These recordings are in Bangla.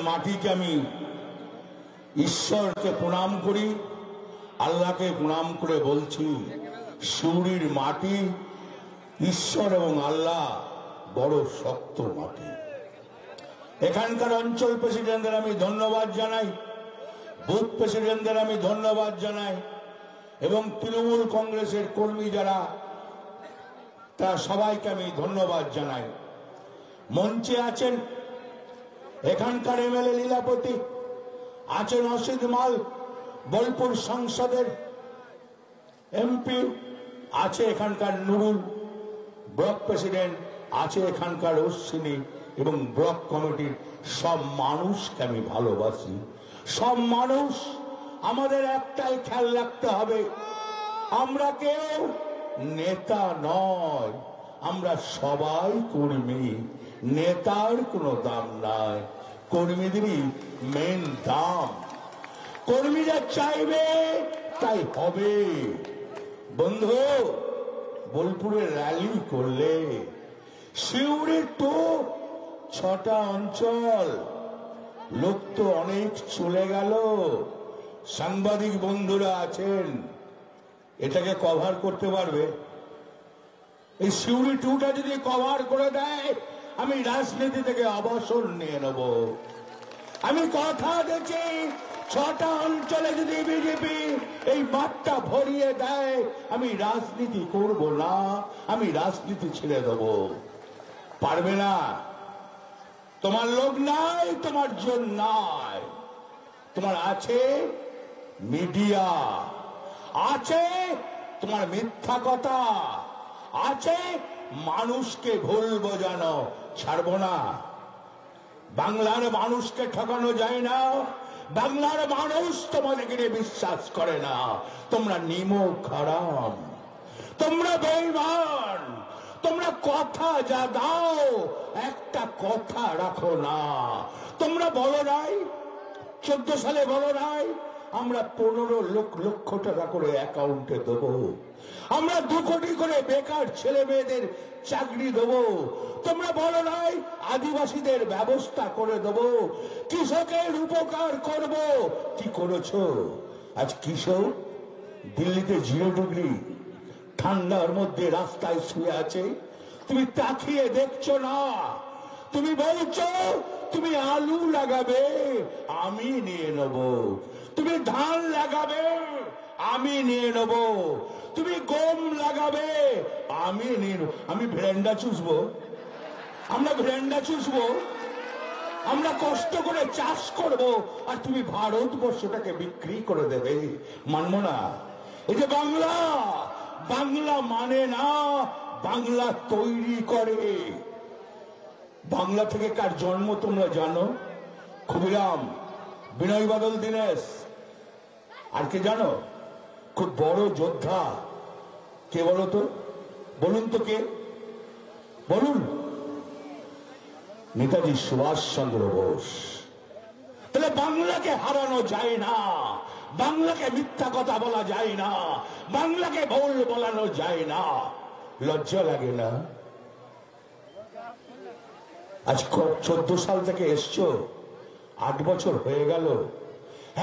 মাটিকে আমি ঈশ্বরকে প্রণাম করি, আল্লাহকে প্রণাম করে বলছি, সিউড়ির মাটি ঈশ্বর এবং আল্লাহ বড় শক্ত মাটি। এখানকার অঞ্চল প্রেসিডেন্টদের আমি ধন্যবাদ জানাই, বুথ প্রেসিডেন্টদের আমি ধন্যবাদ জানাই, এবং তৃণমূল কংগ্রেসের কর্মী যারা তারা সবাইকে আমি ধন্যবাদ জানাই। মঞ্চে আছেন এখানকার এমএলএ লীলাপতি, আছেন অসিত মাল বোলপুর সংসদের এমপি, আছে এখানকার নুরুল ব্লক প্রেসিডেন্ট, আছে এখানকার অশ্বিনী এবং ব্লক কমিটির সব মানুষকে আমি ভালোবাসি। সব মানুষ, আমাদের একটাই খেয়াল রাখতে হবে, আমরা কেউ নেতা নয়, আমরা সবাই কর্মী। নেতার কোনো দাম নাই, কর্মীদেরই মেন দাম। কর্মীরা চাইবে তাই হবে। বন্ধু, বোলপুরে র্যালি করলে, সিউড়ির তো 6টা অঞ্চল, লোক তো অনেক চলে গেল। সাংবাদিক বন্ধুরা আছেন, এটাকে কভার করতে পারবে? এই সিউড়ি 2টা যদি কভার করে দেয়, আমি রাজনীতি থেকে অবসর নিয়ে নেব। আমি কথা দিচ্ছি, 6টা অঞ্চলে যদি বিজেপি এই বার্তা ভরিয়ে দেয়, আমি রাজনীতি করব না, আমি রাজনীতি ছেড়ে দেব। পারবে না? তোমার লোক নাই, তোমার জন নাই, তোমার আছে মিডিয়া, আছে তোমার মিথ্যা কথা, আছে মানুষকে ভুল বোঝানো। ছাড়বো না। বাংলার মানুষকে ঠকানো যায় না, বাংলার মানুষ তোমাদেরকে বিশ্বাস করে না। তোমরা নিমক হারাম, তোমরা বেঈমান, তোমরা কথা যা দাও একটা কথা রাখো না। তোমরা বলো নাই 14 সালে, বলো নাই আমরা 15 লক্ষ টাকা করে অ্যাকাউন্টে দেবো, আমরা 2 কোটি করে বেকার ছেলে মেয়েদের চাকরি দেবো। তোমরা বলো নাই আদিবাসীদের ব্যবস্থা করে দেবো, কৃষকের উপকার করব। কি করেছো? আজ কৃষক দিল্লিতে 0 ডিগ্রি ঠান্ডার মধ্যে রাস্তায় শুয়ে আছে, তুমি তাকিয়ে দেখছো না। তুমি বলছো তুমি আলু লাগাবে, আমি নিয়ে নেব। তুমি ধান লাগাবে, আমি নিয়ে নেব। তুমি গম লাগাবে, আমি নিয়ে নেব। আমি ভেন্ডা চুষবো, আমরা ভেন্ডা চুষবো, আমরা কষ্ট করে চাষ করব, আর তুমি ভারতবর্ষটাকে বিক্রি করে দেবে। মানব না। এই যে বাংলা, বাংলা মানে না, বাংলা তৈরি করে। বাংলা থেকে কার জন্ম তোমরা জানো? ক্ষুদিরাম, বিনয় বাদল দীনেশ, আর কে জানো? খুব বড় যোদ্ধা কে বলো তো? বলুন তো কে, বলুন। নেতাজি সুভাষচন্দ্র বোস। তাহলে বাংলাকে হারানো যায় না, বাংলাকে মিথ্যা কথা বলা যায় না, বাংলাকে ভুল বলানো যায় না। লজ্জা লাগে না? আজ 14 সাল থেকে এসছো, 8 বছর হয়ে গেল।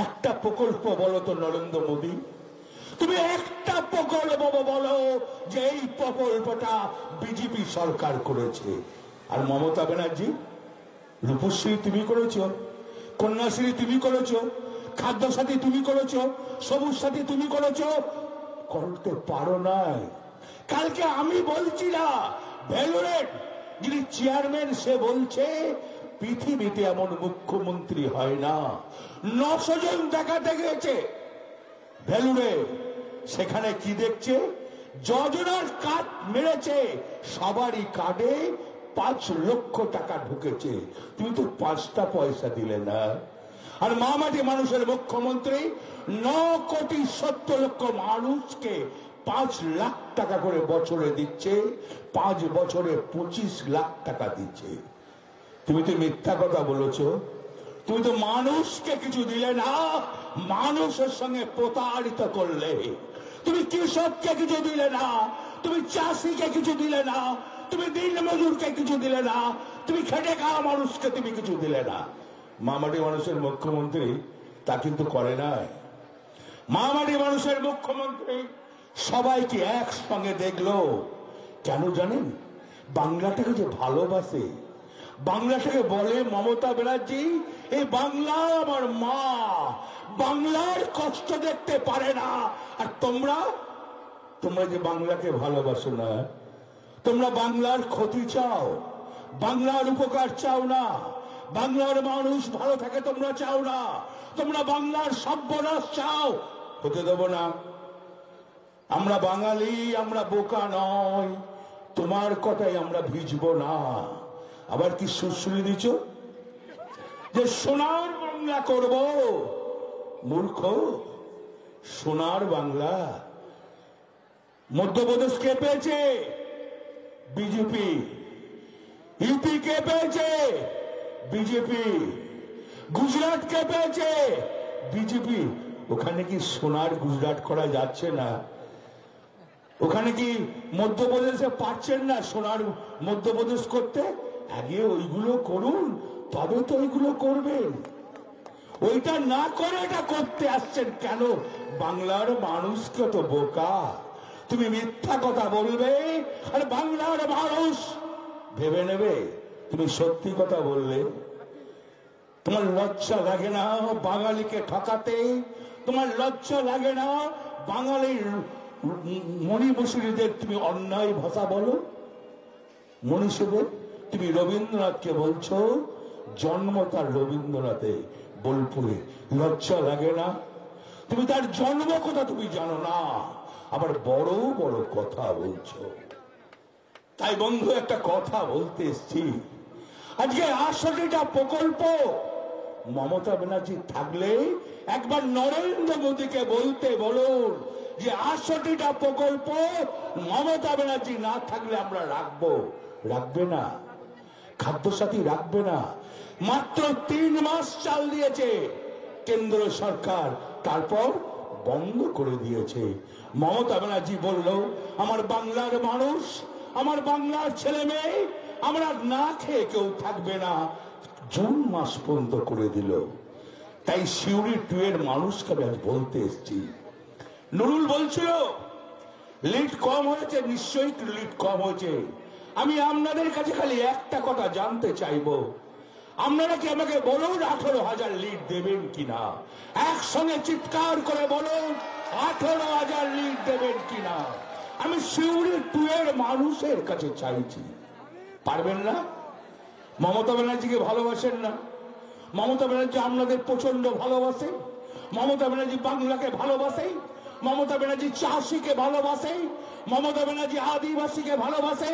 একটা প্রকল্প বলো তো নরেন্দ্র মোদী, তুমি একটা প্রকল্প বলো যে এই প্রকল্পটা বিজেপি সরকার করেছে। আর মমতা ব্যানার্জি, রূপশ্রী তুমি করেছো, কন্যাশ্রী তুমি করেছো, খাদ্য সাথী তুমি করেছো, সবুজ সাথী তুমি করেছো, করতে পারো নাই। কালকে আমি বলছি না, ভেলুরের যিনি চেয়ারম্যান সে বলছে পৃথিবীতে এমন মুখ্যমন্ত্রী হয় না। 900 জন দেখাতে গেছে ভেলুরে, সেখানে কি দেখছে? যোজনার কার্ড মেরেছে, সবারই কার্ডে 5 লক্ষ টাকা ঢুকেছে, তুমি তো 5টা পয়সা দিলে না। আর মামাটি মানুষের মুখ্যমন্ত্রী 9,70,00,000 মানুষকে 5 লাখ টাকা করে বছরে দিচ্ছে, 5 বছরে 25 লাখ টাকা দিচ্ছে। তুমি তো মিথ্যা কথা বলেছো, তুমি তো মানুষকে কিছু দিলে না, মানুষের সঙ্গে প্রতারিত করলে। তুমি কৃষককে কিছু দিলে না, তুমি চাষিকে কিছু দিলে না, তুমি দিন মজুরকে কিছু দিলে না, তুমি খেটে খাওয়া মানুষকে তুমি কিছু দিলে না। মামাটি মানুষের মুখ্যমন্ত্রী তা কিন্তু করে নাই। মামাটি মানুষের মুখ্যমন্ত্রী সবাইকে একসঙ্গে দেখলো। কেন জানেন? বাংলাটাকে যে ভালোবাসে, বাংলাটাকে বলে মমতা ব্যানার্জি এই বাংলা আমার মা, বাংলার কষ্ট দেখতে পারে না। আর তোমরা যে বাংলাকে ভালোবাসো না, তোমরা বাংলার ক্ষতি চাও, বাংলার উপকার চাও না, বাংলার মানুষ ভালো থাকে তোমরা চাও না, তোমরা বাংলার সর্বনাশ চাও। হতে দেব না। আমরা বাঙালি, আমরা বোকা নয়, তোমার কথাই আমরা ভিজবো না। আবার কি সুশ্রী দিচ্ছ যে সোনার বাংলা করব? মূর্খ, সোনার বাংলা মধ্যপ্রদেশ কে পেয়েছে? বিজেপি। ইউপি কে পেয়েছে? বিজেপি। গুজরাট কে পেয়েছে? বিজেপি। ওখানে কি সোনার গুজরাট করা যাচ্ছে না? ওখানে কি মধ্যপ্রদেশে পারছেন না সোনার মধ্যপ্রদেশ করতে? আগে ওইগুলো করুন, তবে তো ওইগুলো করবেন। ওইটা না করে এটা করতে আসছেন কেন? বাংলার মানুষকে তো বোকা তুমি মিথ্যা কথা বলবে, আর বাংলার মানুষ ভেবে নেবে তুমি সত্যি কথা বললে। তোমার লজ্জা লাগে না বাঙালিকে ঠকাতে? তোমার লজ্জা লাগে না বাঙালির মণিমুসুরিদের তুমি অন্যায় ভাষা বলো? মনীষীদের তুমি রবীন্দ্রনাথকে বলছো, জন্ম তার রবীন্দ্রনাথে বোলপুরে। লজ্জা লাগে না? তুমি তার জন্ম কথা তুমি জানো না, আবার বড় বড় কথা বলছো। তাই বন্ধু একটা কথা বলতে এসছি, আজকে 68টা প্রকল্প মমতা ব্যানার্জি থাকলে একবার নরেন্দ্র মোদীকে বলতে বলুন যে 68টা প্রকল্প মমতা ব্যানার্জি না থাকলে আমরা রাখবো। রাখবে না। খাদ্যসাথী রাখবে না। মাত্র 3 মাস চাল দিয়েছে কেন্দ্র সরকার, তারপর বন্ধ করে দিয়েছে। মমতা ব্যানার্জি বলল আমার বাংলার মানুষ, আমার বাংলার ছেলে মেয়ে আমরা না খেয়ে কেউ থাকবে না। জুন মাস বন্ধ করে দিল। তাই সিউড়ি 2 এর মানুষকে আমি আজ বলতে এসেছি। নুরুল বলছিল লিড কম হয়েছে, নিশ্চয়ই লিড কম হয়েছে। আমি আপনাদের কাছে খালি একটা কথা জানতে চাইবো, আপনারা কি আমাকে বলুন 18,000 লিড দেবেন কিনা? একসঙ্গে চিৎকার করে বলুন 18,000 লিড দেবেন কিনা? আমি সিউড়ি 2 এর মানুষের কাছে চাইছি। পারবেন না? মমতা ব্যানার্জিকে ভালোবাসেন না? মমতা ব্যানার্জি আপনাদের প্রচন্ড ভালোবাসে। মমতা ব্যানার্জি বাংলাকে ভালোবাসে। মমতা ব্যানার্জি চাষিকে ভালোবাসে। মমতা ব্যানার্জি আদিবাসীকে ভালোবাসে।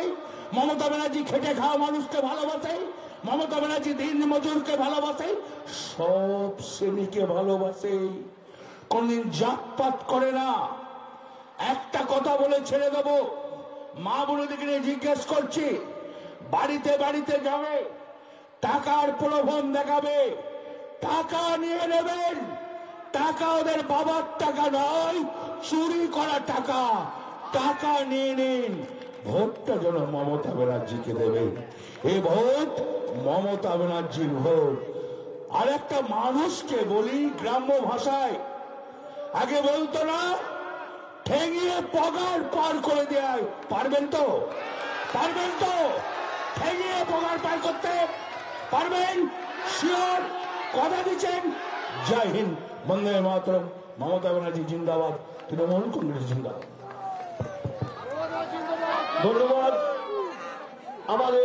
মমতা ব্যানার্জি খেটে খাওয়া মানুষকে ভালোবাসে। মমতা ব্যানার্জি দিন মজুরকে ভালোবাসে। সব শ্রেণীকে ভালোবাসে, কোনদিন জাতপাত করে না। একটা কথা বলে ছেড়ে দেব, মা বোনদেরকে নিয়ে জিজ্ঞেস করছি, বাড়িতে বাড়িতে যাবে, টাকার প্রলোভন দেখাবে, টাকা নিয়ে নেবেন। টাকা ওদের বাবার টাকা নয়, চুরি করা টাকা। টাকা নিয়ে নিন, ভোটটা যেন মমতা ব্যানার্জিকে দেবেন। এই ভোট মমতা ব্যানার্জির ভোট। আর একটা মানুষকে বলি গ্রাম্য ভাষায়, আগে বলতো না ঠেঙিয়ে পগার পার করে দেয়। পারবেন তো? পারবেন তো? ঠেঙিয়ে পগার পার করতে পারবেন? শিওর? কথা দিচ্ছেন? জয় হিন্দ, বন্দে মাতরম। মমতা ব্যানার্জি জিন্দাবাদ, তৃণমূল কংগ্রেস জিন্দাবাদ। ধন্যবাদ। আমাদের